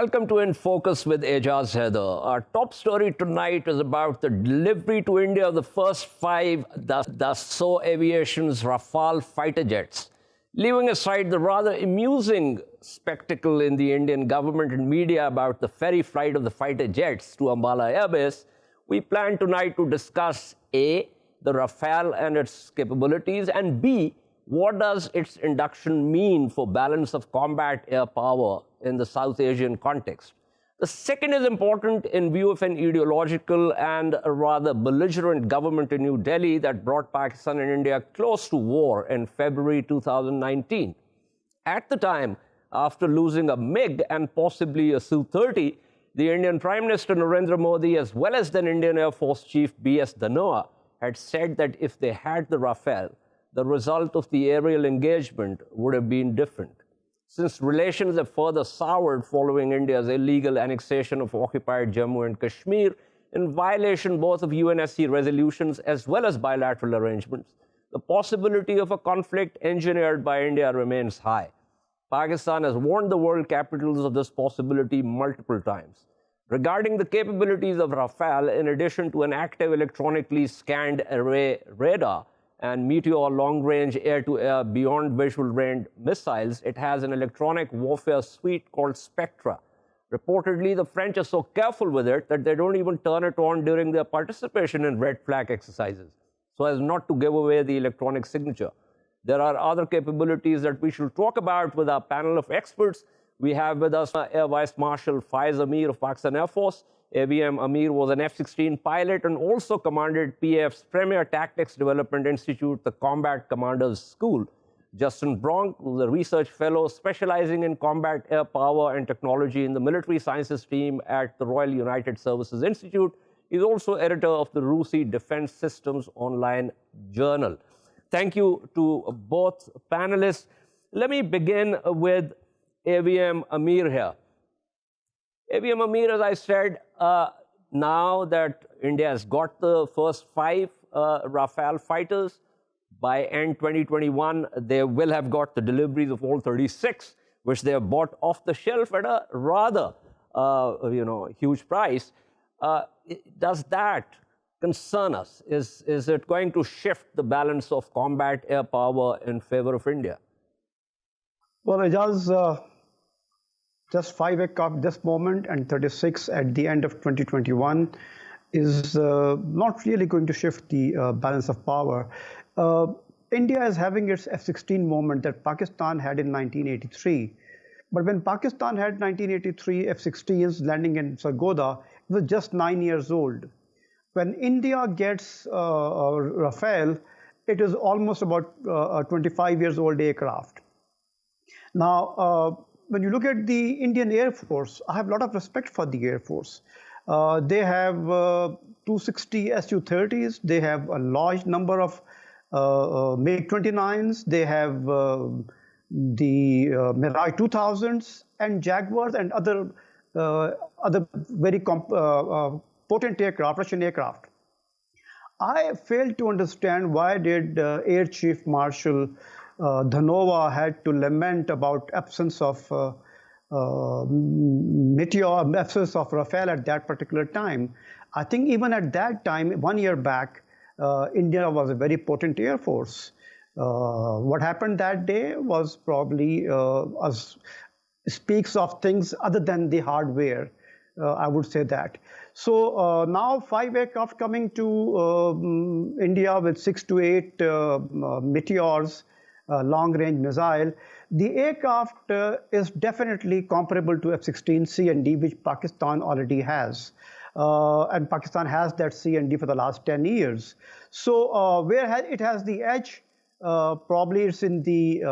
Welcome to In Focus with Ejaz Haider. Our top story tonight is about the delivery to India of the first 5 Dassault Aviation's Rafale fighter jets. Leaving aside the rather amusing spectacle in the Indian government and media about the ferry flight of the fighter jets to Ambala Air Base, we plan tonight to discuss A, the Rafale and its capabilities, and B, what does its induction mean for balance of combat air power in the South Asian context? The second is important in view of an ideological and a rather belligerent government in New Delhi that brought Pakistan and India close to war in February 2019. At the time, after losing a MiG and possibly a Su-30, the Indian Prime Minister Narendra Modi, as well as then Indian Air Force Chief B.S. Dhanoa, had said that if they had the Rafale, the result of the aerial engagement would have been different. Since relations have further soured following India's illegal annexation of occupied Jammu and Kashmir, in violation both of UNSC resolutions as well as bilateral arrangements, the possibility of a conflict engineered by India remains high. Pakistan has warned the world capitals of this possibility multiple times. Regarding the capabilities of Rafale, in addition to an active electronically scanned array radar, and Meteor long-range air-to-air beyond visual range missiles, it has an electronic warfare suite called Spectra. Reportedly, the French are so careful with it that they don't even turn it on during their participation in red flag exercises, so as not to give away the electronic signature. There are other capabilities that we should talk about with our panel of experts. We have with us Air Vice Marshal Faaiz Amir of Pakistan Air Force. AVM Amir was an F-16 pilot and also commanded PAF's premier tactics development institute, the Combat Commanders School. Justin Bronk, who's a research fellow specializing in combat air power and technology in the military sciences team at the Royal United Services Institute, is also editor of the RUSI Defense Systems Online Journal. Thank you to both panelists. Let me begin with AVM Amir here. AVM Amir, as I said, now that India has got the first 5 Rafale fighters, by end 2021, they will have got the deliveries of all 36, which they have bought off the shelf at a rather, huge price. Does that concern us? Is it going to shift the balance of combat air power in favor of India? Well, it does. Just 5 aircraft this moment and 36 at the end of 2021 is not really going to shift the balance of power. India is having its F-16 moment that Pakistan had in 1983. But when Pakistan had 1983 F-16s landing in Sargodha, it was just 9 years old. When India gets Rafale, it is almost about a 25 years old aircraft. Now, when you look at the Indian Air Force, I have a lot of respect for the Air Force. They have 260 Su-30s. They have a large number of MiG-29s. They have the Mirage 2000s and Jaguars and other very potent aircraft, Russian aircraft. I failed to understand why did Air Chief Marshal Dhanoa had to lament about absence of Meteor, absence of Rafale at that particular time. I think even at that time, 1 year back, India was a very potent air force. What happened that day was probably speaks of things other than the hardware. I would say that. So now 5 aircraft coming to India with 6 to 8 Meteors, long-range missile. The aircraft is definitely comparable to F-16 C&D, which Pakistan already has. And Pakistan has that C&D for the last 10 years. So where it has the edge, probably it's in the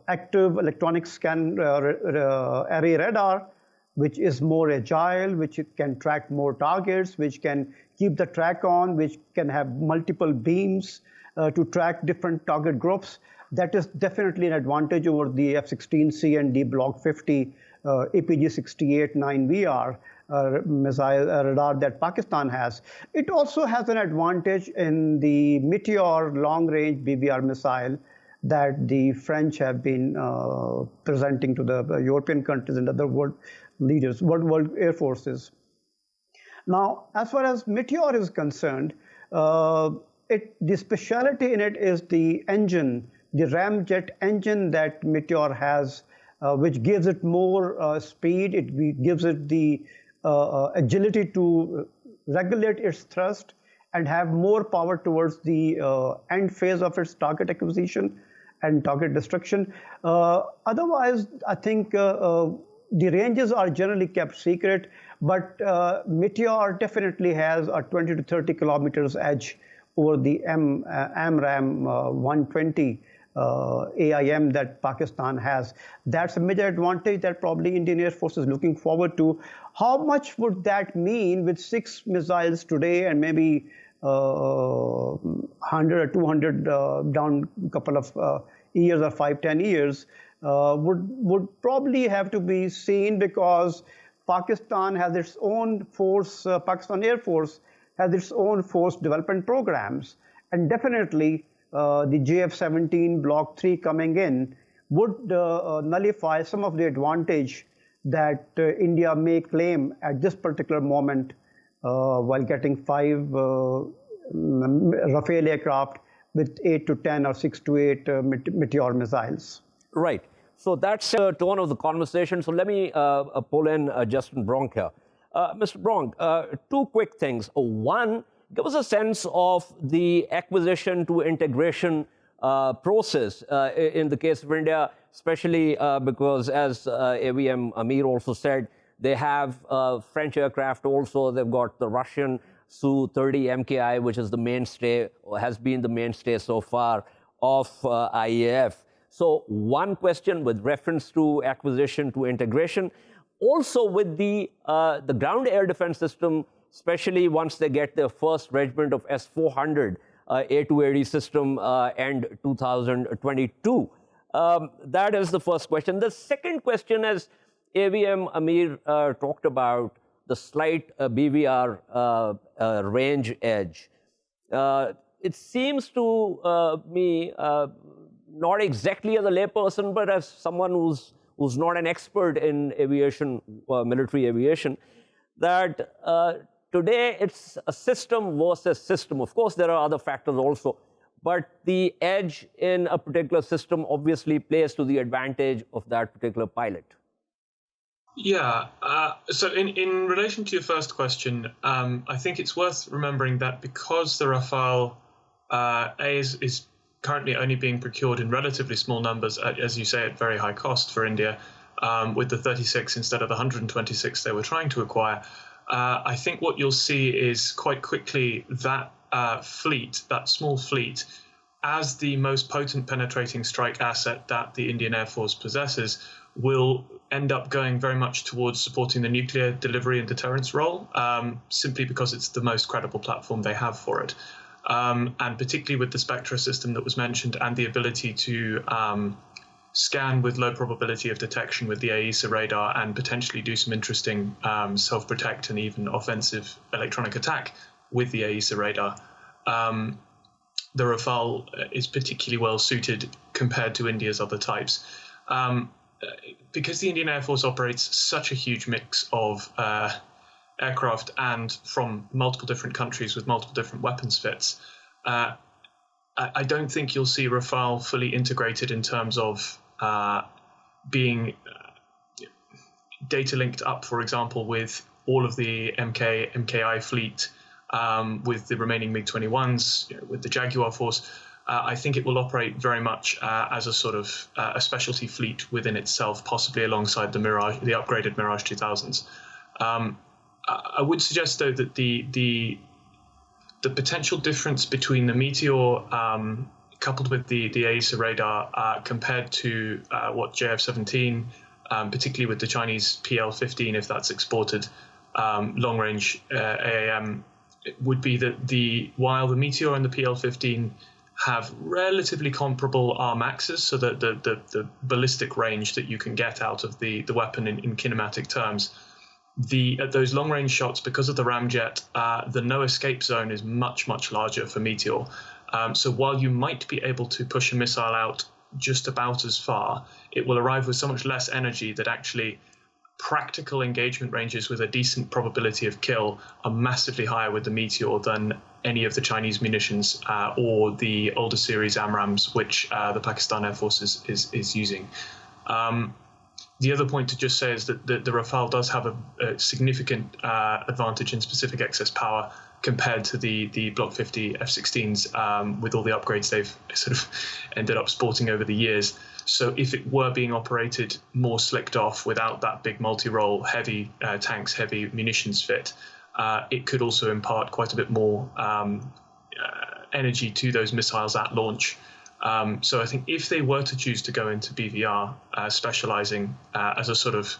active electronic scan array radar, which is more agile, which can track more targets, which can keep the track on, which can have multiple beams to track different target groups. That is definitely an advantage over the F-16 C&D Block 50 APG-68 9VR missile radar that Pakistan has. It also has an advantage in the Meteor long-range BBR missile that the French have been presenting to the European countries and other world leaders, world air forces. Now, as far as Meteor is concerned, the speciality in it is the engine, the ramjet engine that Meteor has, which gives it more speed. It gives it the agility to regulate its thrust and have more power towards the end phase of its target acquisition and target destruction. Otherwise, I think the ranges are generally kept secret, but Meteor definitely has a 20 to 30 kilometers edge over the AMRAAM 120 AIM that Pakistan has. That's a major advantage that probably Indian Air Force is looking forward to. How much would that mean with 6 missiles today and maybe 100 or 200 down a couple of years or 5-10 years would probably have to be seen, because Pakistan has its own force, Pakistan Air Force has its own force development programs, and definitely the JF-17 Block 3 coming in would nullify some of the advantage that India may claim at this particular moment while getting 5 Rafale aircraft with 8 to 10 or 6 to 8 Meteor missiles. Right. So that's the tone of the conversation. So let me pull in Justin Bronk here. Mr. Bronk, 2 quick things. One, give us a sense of the acquisition to integration process in the case of India, especially because, as AVM Amir also said, they have French aircraft also. They've got the Russian Su-30 MKI, which is the mainstay, or has been the mainstay so far of IAF. So one question with reference to acquisition to integration, also with the ground air defense system, especially once they get their first regiment of S-400 A280 system end 2022. That is the first question. The second question, as AVM Amir talked about, the slight BVR range edge. It seems to me, not exactly as a layperson, but as someone who's not an expert in aviation, military aviation, that today it's a system versus system. Of course, there are other factors also, but the edge in a particular system obviously plays to the advantage of that particular pilot. Yeah, so in relation to your first question, I think it's worth remembering that because the Rafale is currently only being procured in relatively small numbers, as you say, at very high cost for India, with the 36 instead of the 126 they were trying to acquire, I think what you'll see is quite quickly that fleet, that small fleet, as the most potent penetrating strike asset that the Indian Air Force possesses, will end up going very much towards supporting the nuclear delivery and deterrence role, simply because it's the most credible platform they have for it. And particularly with the Spectra system that was mentioned and the ability to scan with low probability of detection with the AESA radar and potentially do some interesting self-protect and even offensive electronic attack with the AESA radar, the Rafale is particularly well suited compared to India's other types. Because the Indian Air Force operates such a huge mix of aircraft and from multiple different countries with multiple different weapons fits, I don't think you'll see Rafale fully integrated in terms of being data linked up, for example, with all of the MKI fleet, with the remaining MiG-21s, with the Jaguar force. I think it will operate very much as a sort of a specialty fleet within itself, possibly alongside the Mirage, the upgraded Mirage 2000s. I would suggest, though, that the potential difference between the Meteor coupled with the AESA radar compared to what JF-17, particularly with the Chinese PL-15, if that's exported, long-range AAM, would be that while the Meteor and the PL-15 have relatively comparable RMAXs, so that the ballistic range that you can get out of the weapon in kinematic terms, at those long-range shots, because of the ramjet, the no-escape zone is much, much larger for Meteor. So while you might be able to push a missile out just about as far, it will arrive with so much less energy that actually practical engagement ranges with a decent probability of kill are massively higher with the Meteor than any of the Chinese munitions or the older series AMRAAMs, which the Pakistan Air Force is using. The other point to just say is that the Rafale does have a significant advantage in specific excess power compared to the Block 50 F-16s with all the upgrades they've sort of ended up sporting over the years. So if it were being operated more slicked off without that big multi-role, heavy tanks, heavy munitions fit, it could also impart quite a bit more energy to those missiles at launch. So I think if they were to choose to go into BVR, specializing as a sort of,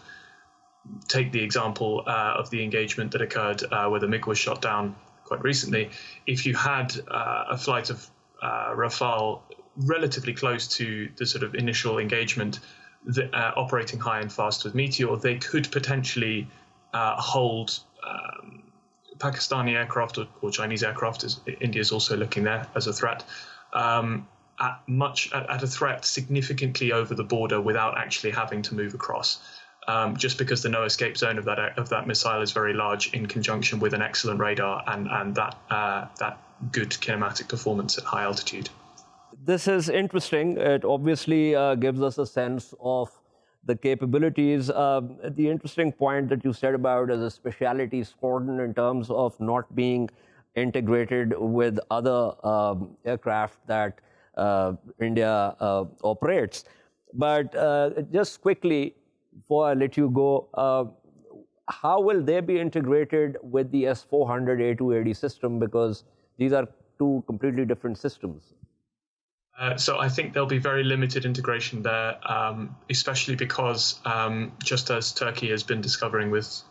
take the example of the engagement that occurred where the MiG was shot down quite recently, if you had a flight of Rafale relatively close to the sort of initial engagement, operating high and fast with Meteor, they could potentially hold Pakistani aircraft or Chinese aircraft, as India is also looking there as a threat, at a threat significantly over the border without actually having to move across. Just because the no escape zone of that missile is very large, in conjunction with an excellent radar and that good kinematic performance at high altitude. This is interesting. It obviously gives us a sense of the capabilities. The interesting point that you said about as a specialty squadron in terms of not being integrated with other aircraft that India operates. But just quickly, before I let you go, how will they be integrated with the S-400 A280 system? Because these are two completely different systems. So I think there'll be very limited integration there, especially because just as Turkey has been discovering with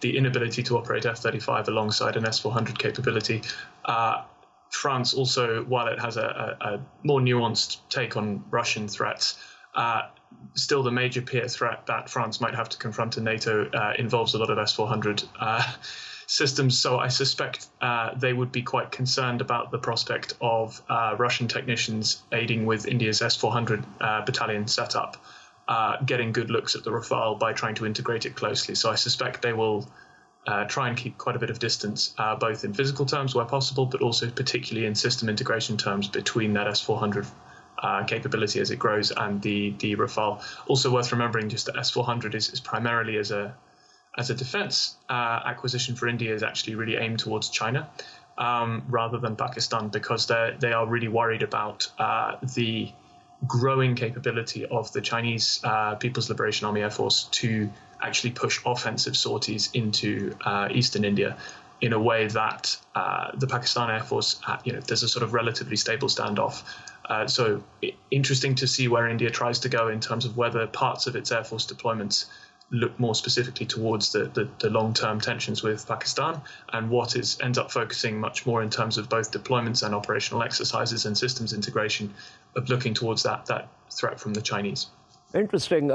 the inability to operate F-35 alongside an S-400 capability, France also, while it has a more nuanced take on Russian threats, still the major peer threat that France might have to confront in NATO involves a lot of S-400 systems. So I suspect they would be quite concerned about the prospect of Russian technicians aiding with India's S-400 battalion setup, getting good looks at the Rafale by trying to integrate it closely. So I suspect they will try and keep quite a bit of distance, both in physical terms where possible, but also particularly in system integration terms between that S-400 capability as it grows and the Rafale. Also worth remembering just that S-400 is primarily as a defense acquisition for India is actually really aimed towards China rather than Pakistan, because they are really worried about the growing capability of the Chinese People's Liberation Army Air Force to actually push offensive sorties into eastern India in a way that the Pakistan Air Force, there's a sort of relatively stable standoff. So interesting to see where India tries to go in terms of whether parts of its Air Force deployments look more specifically towards the long-term tensions with Pakistan, and what ends up focusing much more in terms of both deployments and operational exercises and systems integration of looking towards that threat from the Chinese. Interesting.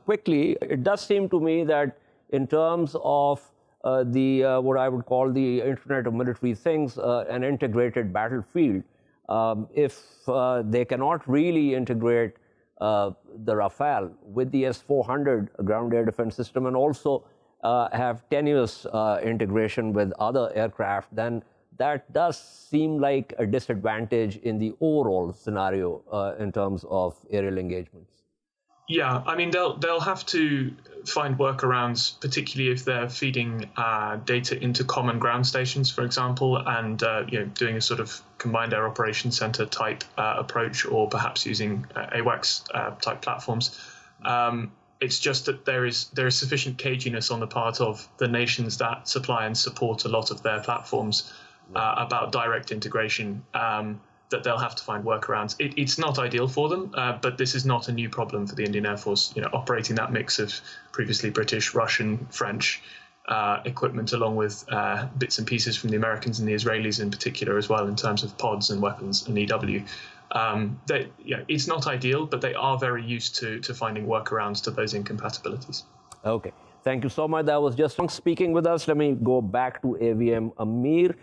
Quickly, it does seem to me that in terms of what I would call the Internet of Military Things, an integrated battlefield, if they cannot really integrate the Rafale with the S-400 ground air defense system and also have tenuous integration with other aircraft, then that does seem like a disadvantage in the overall scenario in terms of aerial engagements. Yeah, I mean, they'll have to find workarounds, particularly if they're feeding data into common ground stations, for example, and doing a sort of combined air operations center type approach, or perhaps using AWACS type platforms. It's just that there is sufficient caginess on the part of the nations that supply and support a lot of their platforms about direct integration. That they'll have to find workarounds. It's not ideal for them, but this is not a new problem for the Indian Air Force. Operating that mix of previously British, Russian, French equipment, along with bits and pieces from the Americans and the Israelis in particular as well, in terms of pods and weapons and EW. It's not ideal, but they are very used to finding workarounds to those incompatibilities. Okay, thank you so much. That was just speaking with us. Let me go back to AVM Amir.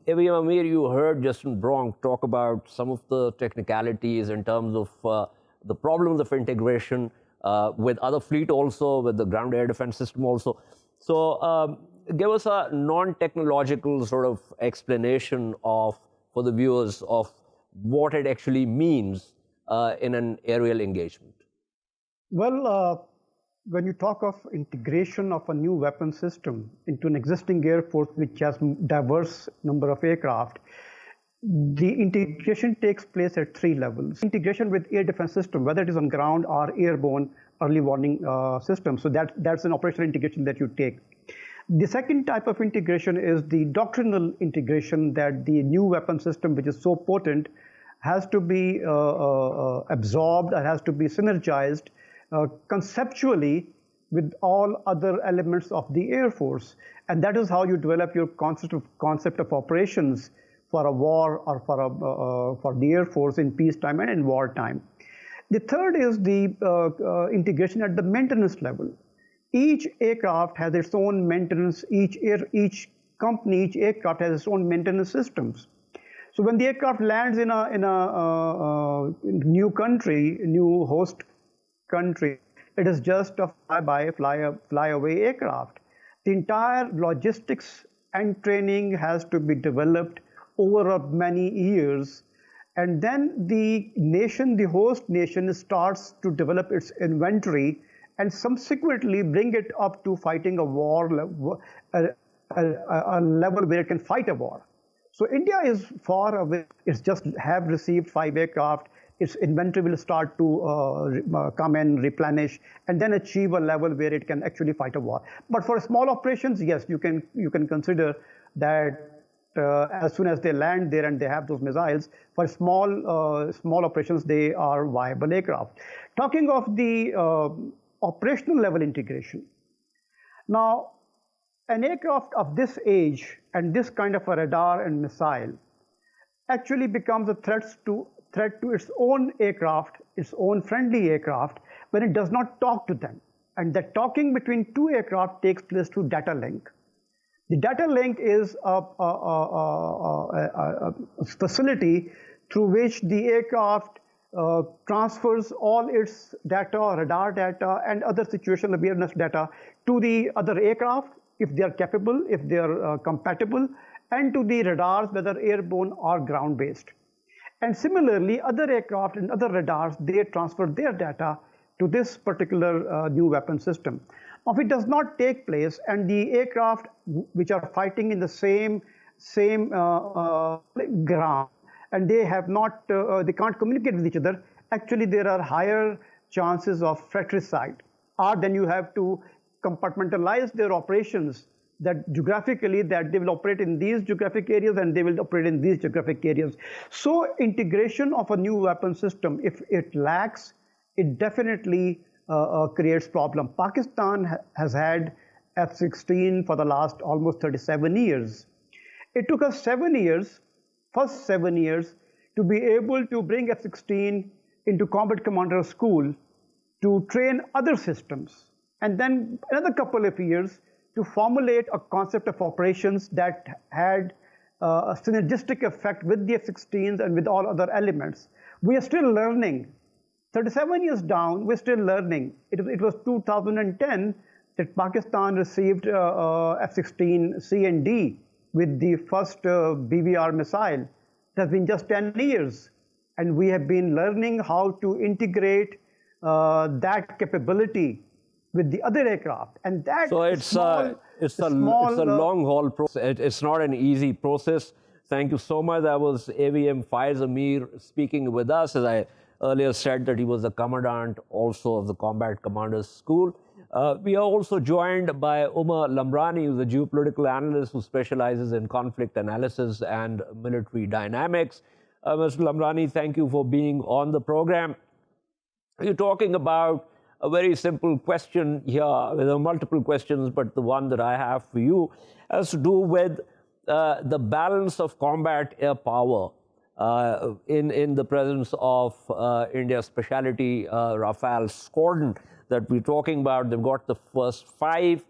AVM Amir, you heard Justin Bronk talk about some of the technicalities in terms of the problems of integration with other fleet also, with the ground air defense system also. So give us a non-technological sort of explanation of, for the viewers, of what it actually means in an aerial engagement. Well, when you talk of integration of a new weapon system into an existing air force which has diverse number of aircraft, the integration takes place at three levels. Integration with air defense system, whether it is on ground or airborne early warning system. So that's an operational integration that you take. The second type of integration is the doctrinal integration, that the new weapon system, which is so potent, has to be absorbed and has to be synergized conceptually with all other elements of the Air Force. And that is how you develop your concept of operations for a war or for the Air Force in peacetime and in wartime. The third is the integration at the maintenance level. Each aircraft has its own maintenance, each company, each aircraft has its own maintenance systems. So when the aircraft lands in a new country, new host country, it is just a fly-away aircraft. The entire logistics and training has to be developed over many years, and then the nation, the host nation, starts to develop its inventory and subsequently bring it up to fighting a war, a level where it can fight a war. So India is far away. It's just have received 5 aircraft. Its inventory will start to come and replenish, and then achieve a level where it can actually fight a war. But for small operations, yes, you can consider that as soon as they land there and they have those missiles, for small operations, they are viable aircraft. Talking of the operational level integration. Now, an aircraft of this age and this kind of a radar and missile actually becomes a threat to its own aircraft, its own friendly aircraft, when it does not talk to them. And that talking between two aircraft takes place through data link. The data link is a facility through which the aircraft transfers all its data, radar data, and other situational awareness data to the other aircraft, if they are capable, if they are compatible, and to the radars, whether airborne or ground-based. And similarly, other aircraft and other radars, they transfer their data to this particular new weapon system. Now, if it does not take place, and the aircraft which are fighting in the same ground, and they have not, they can't communicate with each other, actually there are higher chances of fratricide. Or then you have to compartmentalize their operations, that geographically that they will operate in these geographic areas and they will operate in these geographic areas. So integration of a new weapon system, if it lacks, it definitely creates problem. Pakistan has had F-16 for the last almost 37 years. It took us 7 years, first 7 years, to be able to bring F-16 into combat commander school to train other systems. And then another couple of years to formulate a concept of operations that had a synergistic effect with the F-16s and with all other elements. We are still learning. 37 years down, we're still learning. It was 2010 that Pakistan received F-16 C and D with the first BVR missile. It has been just 10 years. And we have been learning how to integrate that capability with the other aircraft, and that so it's a long haul process. It's not an easy process. Thank you so much. That was AVM Faaiz Amir speaking with us. As I earlier said, that he was the commandant also of the Combat Commanders School. We are also joined by Omar Lamrani, who's a geopolitical analyst who specializes in conflict analysis and military dynamics. Mr. Lamrani, thank you for being on the program. You're talking about a very simple question here. There are multiple questions, but the one that I have for you has to do with the balance of combat air power in the presence of India's specialty Rafale squadron that we're talking about. They've got the first 5,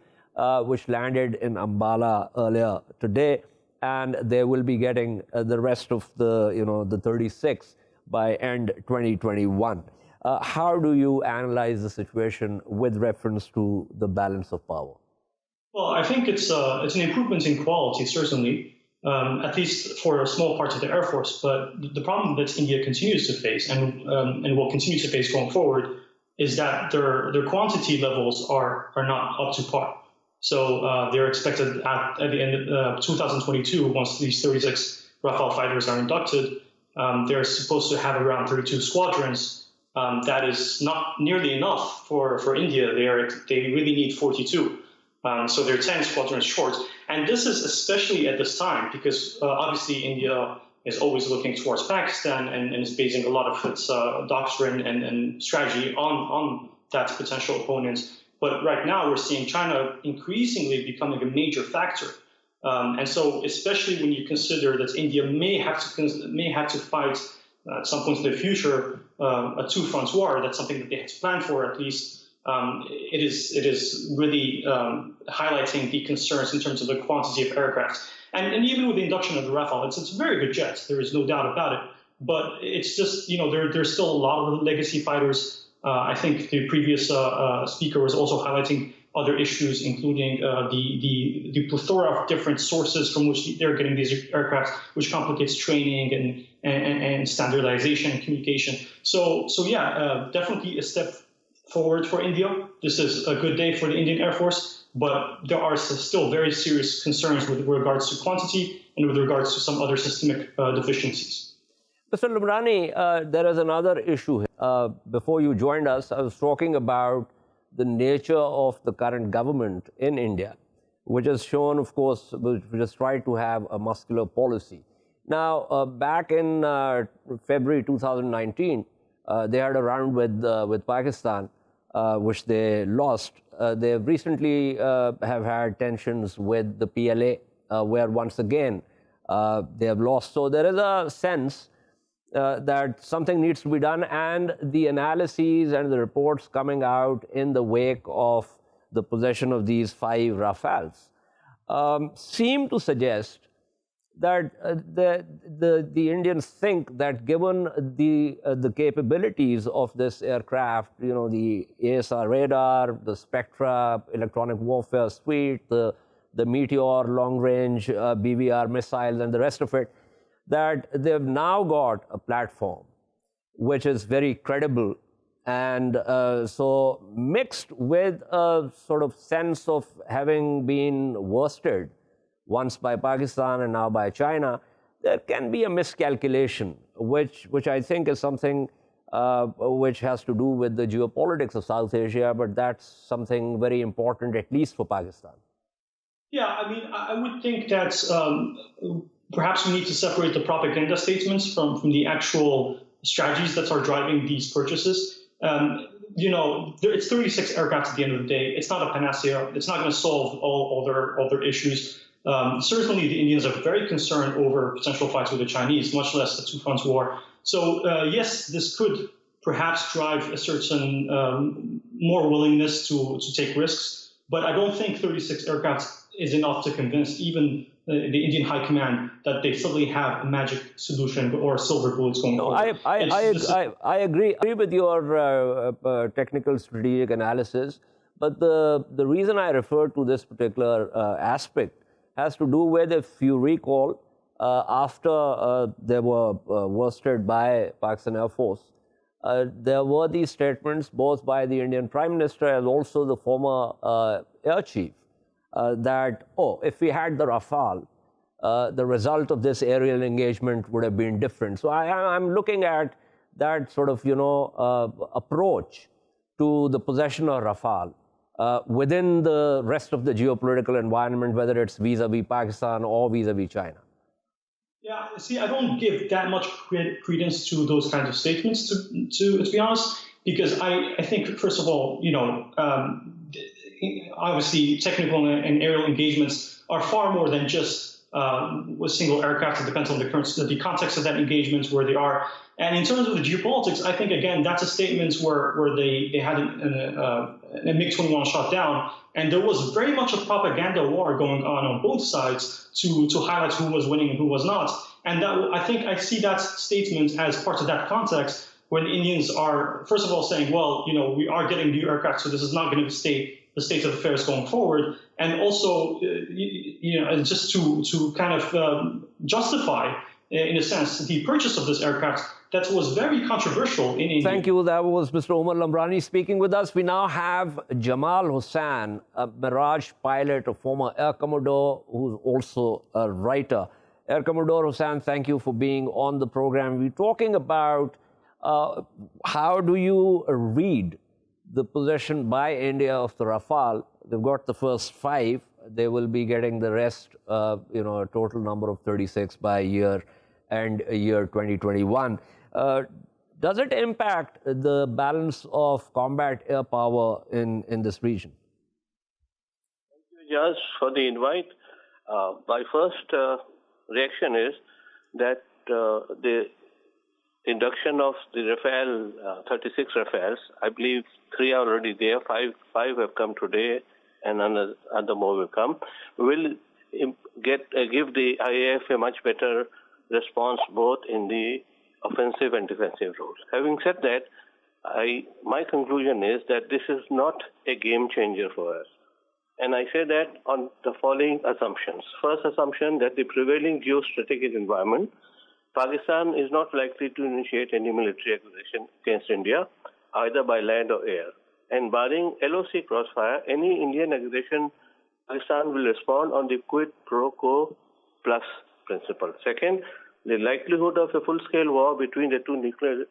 which landed in Ambala earlier today, and they will be getting the rest of the 36 by end 2021. How do you analyze the situation with reference to the balance of power? Well, I think it's an improvement in quality, certainly, at least for a small part of the Air Force. But the problem that India continues to face and will continue to face going forward is that their quantity levels are not up to par. So they're expected at the end of 2022, once these 36 Rafale fighters are inducted, they're supposed to have around 32 squadrons. That is not nearly enough for India. They really need 42. So they're 10 squadrons short. And this is especially at this time because obviously India is always looking towards Pakistan and is basing a lot of its doctrine and strategy on that potential opponent. But right now we're seeing China increasingly becoming a major factor. And so especially when you consider that India may have to fight at some point in the future a two-front war, that's something that they have to plan for at least. It is really highlighting the concerns in terms of the quantity of aircraft. And even with the induction of the Rafale, it's a very good jet. There is no doubt about it. But it's just, there's still a lot of legacy fighters. I think the previous speaker was also highlighting other issues, including the plethora of different sources from which they're getting these aircraft, which complicates training and standardization and communication. So yeah, definitely a step forward for India. This is a good day for the Indian Air Force, but there are still very serious concerns with regards to quantity and with regards to some other systemic deficiencies. Mr. Lamrani, there is another issue here. Before you joined us, I was talking about the nature of the current government in India, which has shown, of course, which has tried to have a muscular policy. Now, back in February 2019, they had a round with Pakistan, which they lost. They recently have had tensions with the PLA, where once again they have lost. So there is a sense that something needs to be done, and the analyses and the reports coming out in the wake of the possession of these 5 Rafales seem to suggest that the Indians think that given the capabilities of this aircraft, the ASR radar, the Spectra electronic warfare suite, the Meteor long-range BVR missiles, and the rest of it, that they've now got a platform which is very credible, and so mixed with a sort of sense of having been worsted once by Pakistan and now by China, there can be a miscalculation, which I think is something which has to do with the geopolitics of South Asia, but that's something very important, at least for Pakistan. Yeah, I mean, I would think that perhaps we need to separate the propaganda statements from the actual strategies that are driving these purchases. It's 36 aircraft at the end of the day. It's not a panacea. It's not going to solve all their issues. Certainly, the Indians are very concerned over potential fights with the Chinese, much less a two-front war. So, yes, this could perhaps drive a certain more willingness to take risks. But I don't think 36 aircraft is enough to convince even the Indian High Command that they suddenly have a magic solution or silver bullets going forward. I agree with your technical strategic analysis, but the reason I refer to this particular aspect has to do with, if you recall, after they were worsted by Pakistan Air Force, there were these statements both by the Indian Prime Minister and also the former Air Chief that, if we had the Rafale, the result of this aerial engagement would have been different. So I'm looking at that sort of, approach to the possession of Rafale within the rest of the geopolitical environment, whether it's vis-a-vis Pakistan or vis-a-vis China. Yeah, see, I don't give that much credence to those kinds of statements, to be honest, because I think, first of all, obviously technical and aerial engagements are far more than just a single aircraft. It depends on the context of that engagement, where they are. And in terms of the geopolitics, I think, again, that's a statement where they had a MiG-21 shot down, and there was very much a propaganda war going on both sides to highlight who was winning and who was not. And I think I see that statement as part of that context, where the Indians are, first of all, saying, well, we are getting new aircraft, so this is not going to stay the state of affairs going forward, and also, just to kind of justify, in a sense, the purchase of this aircraft that was very controversial in India. Thank you. That was Mr. Omar Lamrani speaking with us. We now have Jamal Hussain, a Mirage pilot, a former Air Commodore, who's also a writer. Air Commodore Hussain, thank you for being on the program. We're talking about how do you read the possession by India of the Rafale. They've got the first 5. They will be getting the rest, a total number of 36 by year 2021. Does it impact the balance of combat air power in this region? Thank you, Ejaz, for the invite. My first reaction is that the induction of the Rafale, 36 Rafales, I believe 3 are already there, 5 have come today, and another more will come, will give the IAF a much better response both in the offensive and defensive roles. Having said that, my conclusion is that this is not a game changer for us. And I say that on the following assumptions. First assumption, that the prevailing geostrategic environment, Pakistan is not likely to initiate any military aggression against India, either by land or air. And barring LOC crossfire, any Indian aggression, Pakistan will respond on the quid pro quo plus principle. Second, the likelihood of a full-scale war between the two nuclear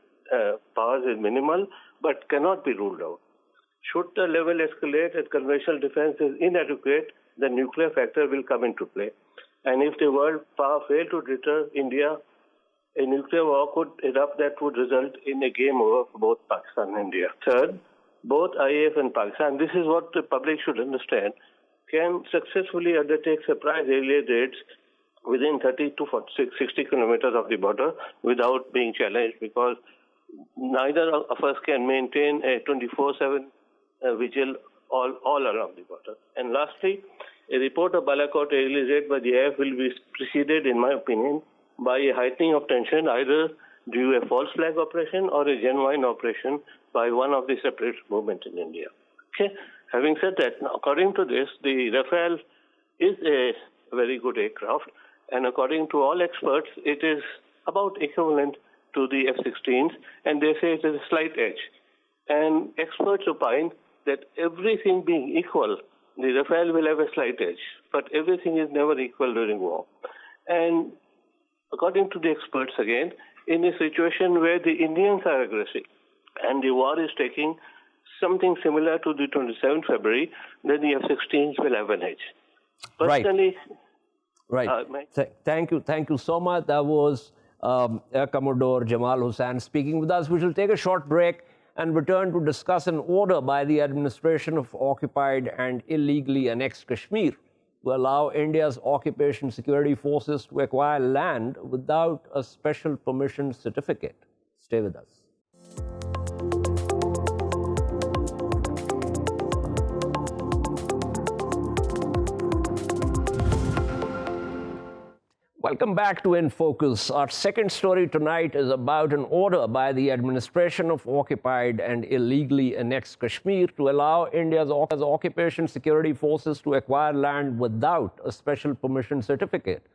powers is minimal, but cannot be ruled out. Should the level escalate and conventional defense is inadequate, the nuclear factor will come into play. And if the world power fail to deter India, a nuclear war could erupt that would result in a game over for both Pakistan and India. Third, both IAF and Pakistan, this is what the public should understand, can successfully undertake surprise alien raids within 30 to 60 kilometers of the border without being challenged, because neither of us can maintain a 24/7 vigil all around the border. And lastly, a report of Balakot alien raid by the AF will be preceded, in my opinion, by a heightening of tension, either due to a false flag operation or a genuine operation by one of the separatist movements in India. Okay. Having said that, now, according to this, the Rafale is a very good aircraft, and according to all experts, it is about equivalent to the F-16s, and they say it is a slight edge. And experts opine that everything being equal, the Rafale will have a slight edge, but everything is never equal during war. And according to the experts again, in a situation where the Indians are aggressive and the war is taking something similar to the 27th February, then the F-16s will have an edge. Personally, right. Thank you so much. That was Air Commodore Jamal Hussain speaking with us. We shall take a short break and return to discuss an order by the administration of occupied and illegally annexed Kashmir to allow India's occupation security forces to acquire land without a special permission certificate. Stay with us. Welcome back to In Focus. Our second story tonight is about an order by the administration of occupied and illegally annexed Kashmir to allow India's occupation security forces to acquire land without a special permission certificate.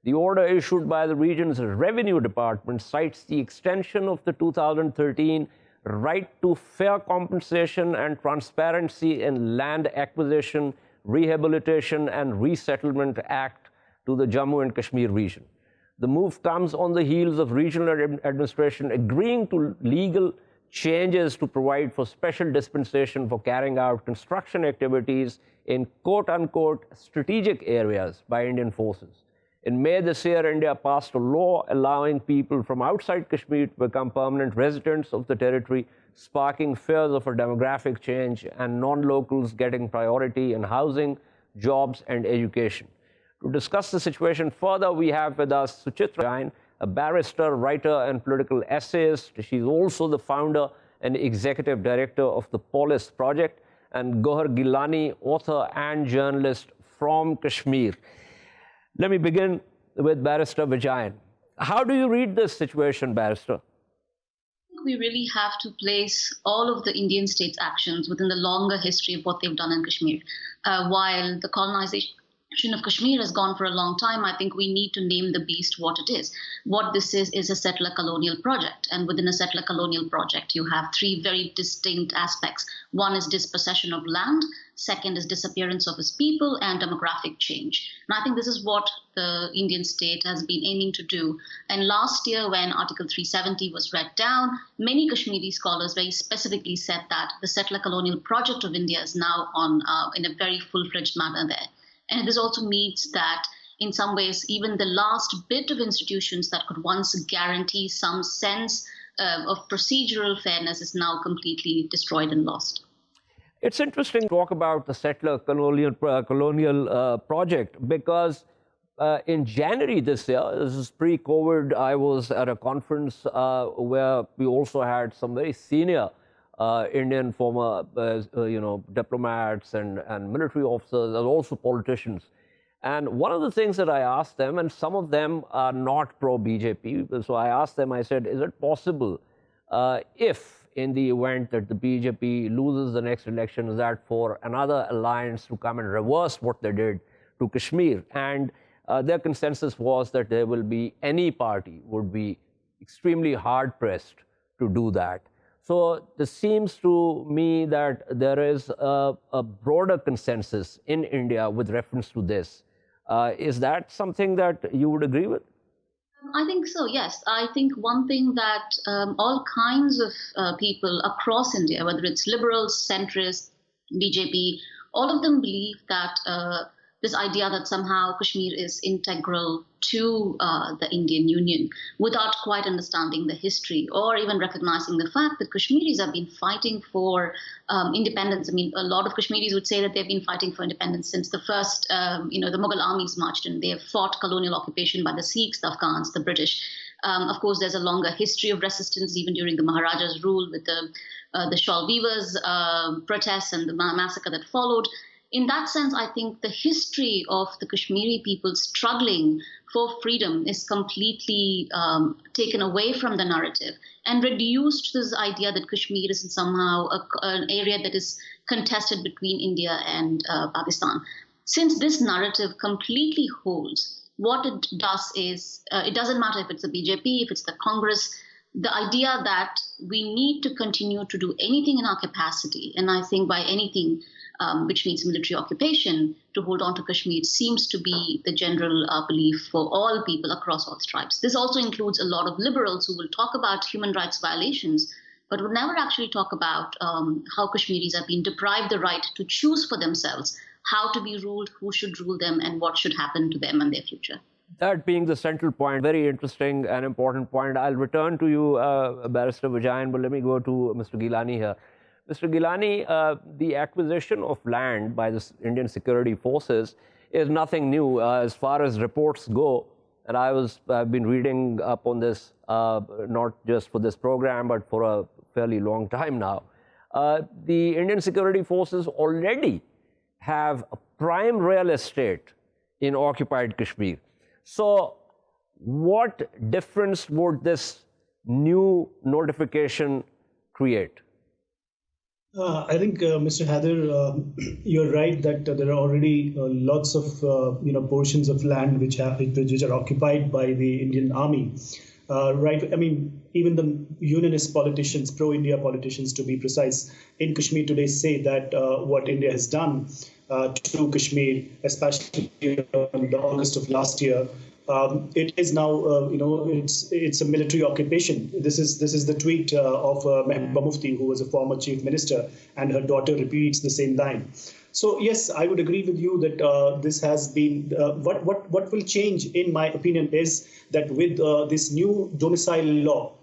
The order issued by the region's revenue department cites the extension of the 2013 Right to Fair Compensation and Transparency in Land Acquisition, Rehabilitation and Resettlement Act to the Jammu and Kashmir region. The move comes on the heels of regional administration agreeing to legal changes to provide for special dispensation for carrying out construction activities in quote-unquote strategic areas by Indian forces. In May this year, India passed a law allowing people from outside Kashmir to become permanent residents of the territory, sparking fears of a demographic change and non-locals getting priority in housing, jobs, and education. To discuss the situation further, we have with us Suchitra, a barrister, writer, and political essayist. She's also the founder and executive director of the Polis Project, and Gowhar Geelani, author and journalist from Kashmir. Let me begin with Barrister Vijayan. How do you read this situation, Barrister? We really have to place all of the Indian states' actions within the longer history of what they've done in Kashmir. While the colonization of Kashmir has gone for a long time, I think we need to name the beast what it is. What this is a settler colonial project. And within a settler colonial project, you have three very distinct aspects. One is dispossession of land. Second is disappearance of its people and demographic change. And I think this is what the Indian state has been aiming to do. And last year, when Article 370 was read down, many Kashmiri scholars very specifically said that the settler colonial project of India is now on in a very full-fledged manner there. And this also means that in some ways, even the last bit of institutions that could once guarantee some sense of procedural fairness is now completely destroyed and lost. It's interesting to talk about the settler colonial project because in January this year, this is pre-COVID, I was at a conference where we also had some very senior Indian former, diplomats and military officers and also politicians. And one of the things that I asked them, and some of them are not pro-BJP, so I asked them, I said, is it possible if in the event that the BJP loses the next election, is that for another alliance to come and reverse what they did to Kashmir? And their consensus was that there will be any party would be extremely hard-pressed to do that. So this seems to me that there is a broader consensus in India with reference to this. Is that something that you would agree with? I think so, yes. I think one thing that all kinds of people across India, whether it's liberals, centrists, BJP, all of them believe that this idea that somehow Kashmir is integral to the Indian Union without quite understanding the history or even recognizing the fact that Kashmiris have been fighting for independence. I mean, a lot of Kashmiris would say that they've been fighting for independence since the first, the Mughal armies marched in. They have fought colonial occupation by the Sikhs, the Afghans, the British. Of course, there's a longer history of resistance even during the Maharaja's rule with the shawl weavers' protests and the massacre that followed. In that sense, I think the history of the Kashmiri people struggling for freedom is completely taken away from the narrative and reduced to this idea that Kashmir is somehow an area that is contested between India and Pakistan. Since this narrative completely holds, what it does is, it doesn't matter if it's the BJP, if it's the Congress, the idea that we need to continue to do anything in our capacity, and I think by anything, which means military occupation, to hold on to Kashmir seems to be the general belief for all people across all stripes. This also includes a lot of liberals who will talk about human rights violations, but would never actually talk about how Kashmiris have been deprived the right to choose for themselves how to be ruled, who should rule them, and what should happen to them and their future. That being the central point, very interesting and important point. I'll return to you, Barrister Vijayan, but let me go to Mr. Geelani here. Mr. Geelani, the acquisition of land by the Indian security forces is nothing new as far as reports go. And I've been reading up on this, not just for this program, but for a fairly long time now. The Indian security forces already have a prime real estate in occupied Kashmir. So what difference would this new notification create? I think, Mr. Haider, you're right that there are already lots of portions of land which are occupied by the Indian Army. Right. I mean, even the unionist politicians, pro-India politicians, to be precise, in Kashmir today say that what India has done to Kashmir, especially in the August of last year, it is now, it's a military occupation. This is the tweet of Mehbooba Mufti, who was a former chief minister, and her daughter repeats the same line. So yes, I would agree with you that this has been what will change, in my opinion, is that with this new domicile law,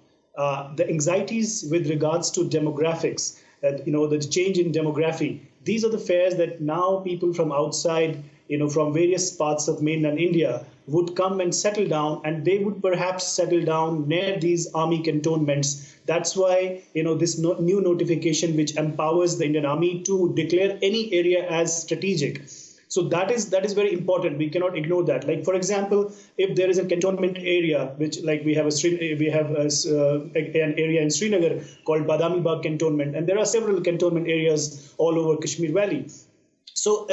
the anxieties with regards to demographics, the change in demography, these are the fears that now people from outside, from various parts of mainland India would come and settle down, and they would perhaps settle down near these army cantonments. That's why, this new notification which empowers the Indian Army to declare any area as strategic. So that is very important. We cannot ignore that. Like, for example, if there is a cantonment area, which like we have an area in Srinagar called Badami Bagh cantonment, and there are several cantonment areas all over Kashmir Valley. So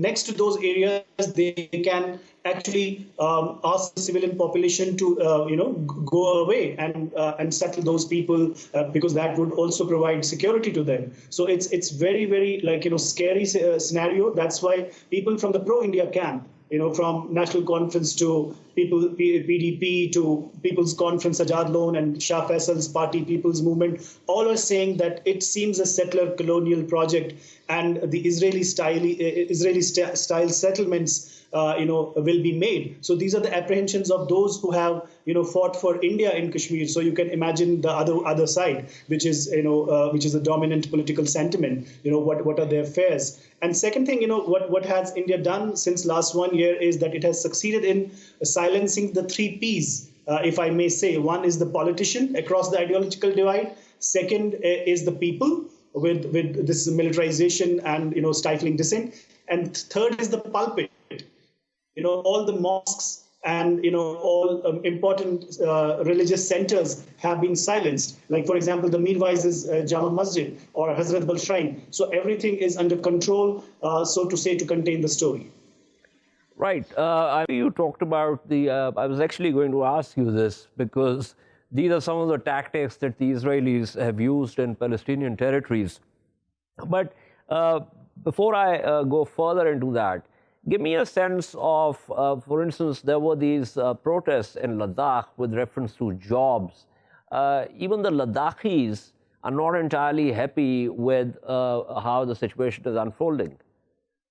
next to those areas, they can actually ask the civilian population to go away and settle those people, because that would also provide security to them. So it's very, very scary scenario. That's why people from the pro-India camp, from National Conference to PDP to People's Conference, Ajad Lone and Shah Faisal's party, People's Movement, all are saying that it seems a settler colonial project, and the Israeli style settlements will be made. So these are the apprehensions of those who have fought for India in Kashmir. So you can imagine the other side, which is a dominant political sentiment. What are their fears? And second thing, what has India done since last 1 year is that it has succeeded in silencing the 3 Ps, if I may say. One is the politician across the ideological divide. Second is the people with this militarization and stifling dissent. And third is the pulpit. All the mosques and all important religious centers have been silenced. Like, for example, the Mirwai's Jama Masjid or Hazrat Bal Shrine. So everything is under control, so to say, to contain the story. Right. You talked about the, I was actually going to ask you this, because these are some of the tactics that the Israelis have used in Palestinian territories. But before I go further into that, give me a sense of, for instance, there were these protests in Ladakh with reference to jobs. Even the Ladakhis are not entirely happy with how the situation is unfolding.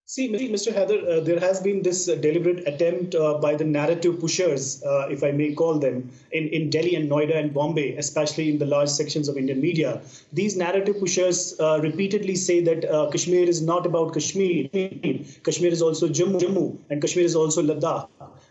See, Mr. Haider, there has been this deliberate attempt by the narrative pushers, if I may call them, in Delhi and Noida and Bombay, especially in the large sections of Indian media. These narrative pushers repeatedly say that Kashmir is not about Kashmir. Kashmir is also Jammu, and Kashmir is also Ladakh.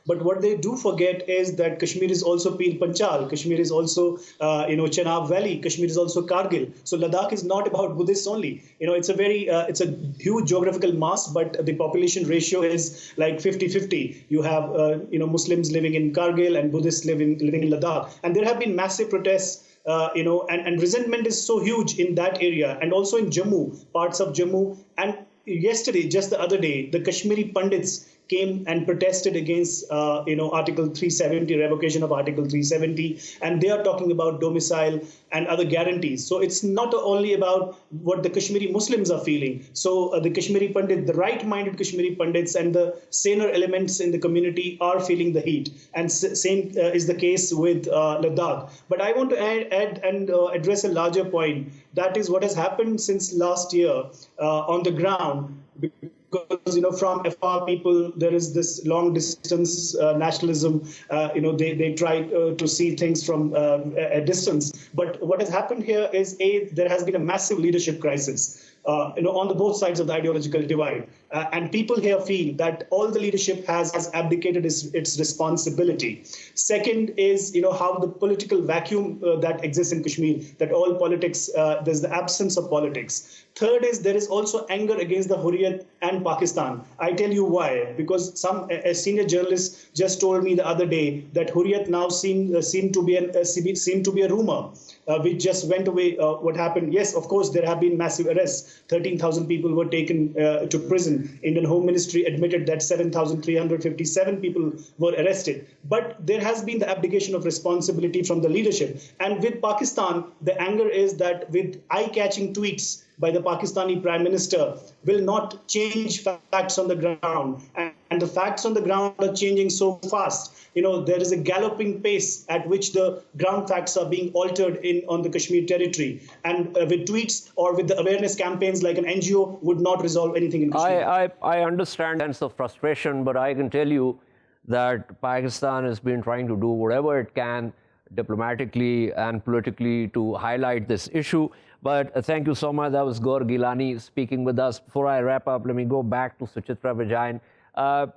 But what they do forget is that Kashmir is also Pir Panchal, Kashmir is also, Chenab Valley, Kashmir is also Kargil. So Ladakh is not about Buddhists only. It's a huge geographical mass, but the population ratio is like 50-50. You have, Muslims living in Kargil and Buddhists living in Ladakh. And there have been massive protests, and resentment is so huge in that area, and also in Jammu, parts of Jammu. And yesterday, just the other day, the Kashmiri Pandits came and protested against, Article 370, revocation of Article 370, and they are talking about domicile and other guarantees. So it's not only about what the Kashmiri Muslims are feeling. So the Kashmiri Pandit, the right-minded Kashmiri Pandits and the saner elements in the community are feeling the heat. And same is the case with Ladakh. But I want to add and address a larger point. That is what has happened since last year on the ground. Because, from afar people, there is this long distance nationalism. They try to see things from a distance. But what has happened here is, there has been a massive leadership crisis. On the both sides of the ideological divide. And people here feel that all the leadership has abdicated its responsibility. Second is, how the political vacuum that exists in Kashmir, that all politics, there's the absence of politics. Third is, there is also anger against the Hurriyat and Pakistan. I tell you why. Because a senior journalist just told me the other day that Hurriyat now seem to be a rumor. Which just went away. What happened? Yes, of course, there have been massive arrests. 13,000 people were taken to prison. Indian Home Ministry admitted that 7,357 people were arrested. But there has been the abdication of responsibility from the leadership. And with Pakistan, the anger is that with eye-catching tweets by the Pakistani Prime Minister will not change facts on the ground. And the facts on the ground are changing so fast. There is a galloping pace at which the ground facts are being altered on the Kashmir territory. And with tweets or with the awareness campaigns like an NGO would not resolve anything in Kashmir. I understand the sense of frustration, but I can tell you that Pakistan has been trying to do whatever it can diplomatically and politically to highlight this issue. But thank you so much. That was Gowhar Geelani speaking with us. Before I wrap up, let me go back to Suchitra Vijayan.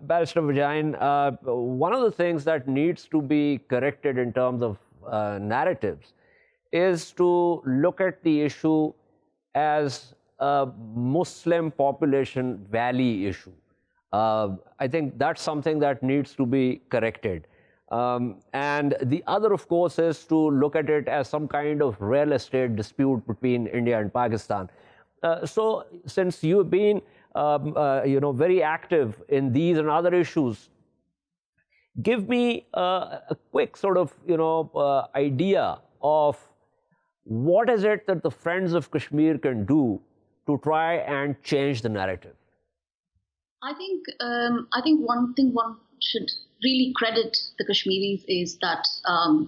Barrister Vijayan, one of the things that needs to be corrected in terms of narratives is to look at the issue as a Muslim population valley issue. I think that's something that needs to be corrected. And the other, of course, is to look at it as some kind of real estate dispute between India and Pakistan. So since you've been very active in these and other issues, give me a quick sort of idea of what is it that the Friends of Kashmir can do to try and change the narrative. I think one thing one should really credit the Kashmiris is that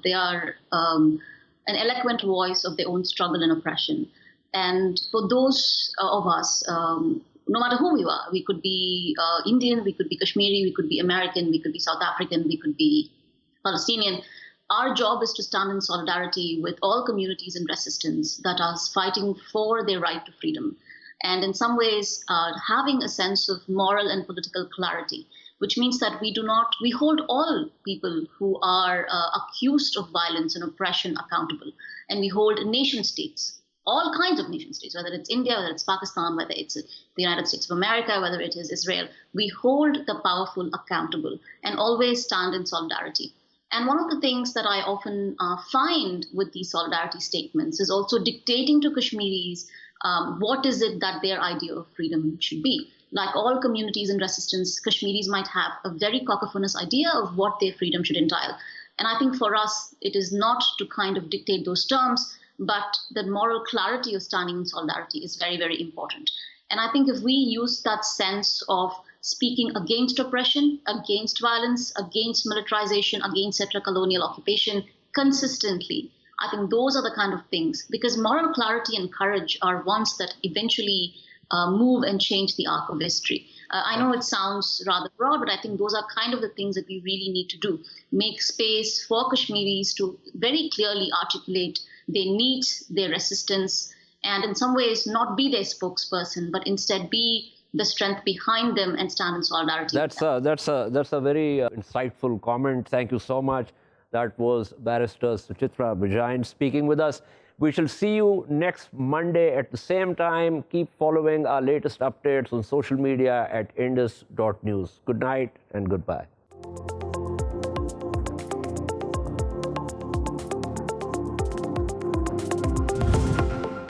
they are an eloquent voice of their own struggle and oppression. And for those of us, no matter who we could be Indian, we could be Kashmiri, we could be American, we could be South African, we could be Palestinian. Our job is to stand in solidarity with all communities in resistance that are fighting for their right to freedom. And in some ways, having a sense of moral and political clarity, which means that we hold all people who are accused of violence and oppression accountable. And we hold nation states, all kinds of nation states, whether it's India, whether it's Pakistan, whether it's the United States of America, whether it is Israel. We hold the powerful accountable and always stand in solidarity. And one of the things that I often find with these solidarity statements is also dictating to Kashmiris what is it that their idea of freedom should be. Like all communities in resistance, Kashmiris might have a very cacophonous idea of what their freedom should entail. And I think for us, it is not to kind of dictate those terms, but the moral clarity of standing in solidarity is very, very important. And I think if we use that sense of speaking against oppression, against violence, against militarization, against settler colonial occupation consistently, I think those are the kind of things, because moral clarity and courage are ones that eventually move and change the arc of history. I know it sounds rather broad, but I think those are kind of the things that we really need to do. Make space for Kashmiris to very clearly articulate their needs, their resistance, and in some ways not be their spokesperson, but instead be the strength behind them and stand in solidarity. That's a very insightful comment. Thank you so much. That was Barrister Suchitra Vijayan speaking with us. We shall see you next Monday at the same time. Keep following our latest updates on social media at indus.news. Good night and goodbye.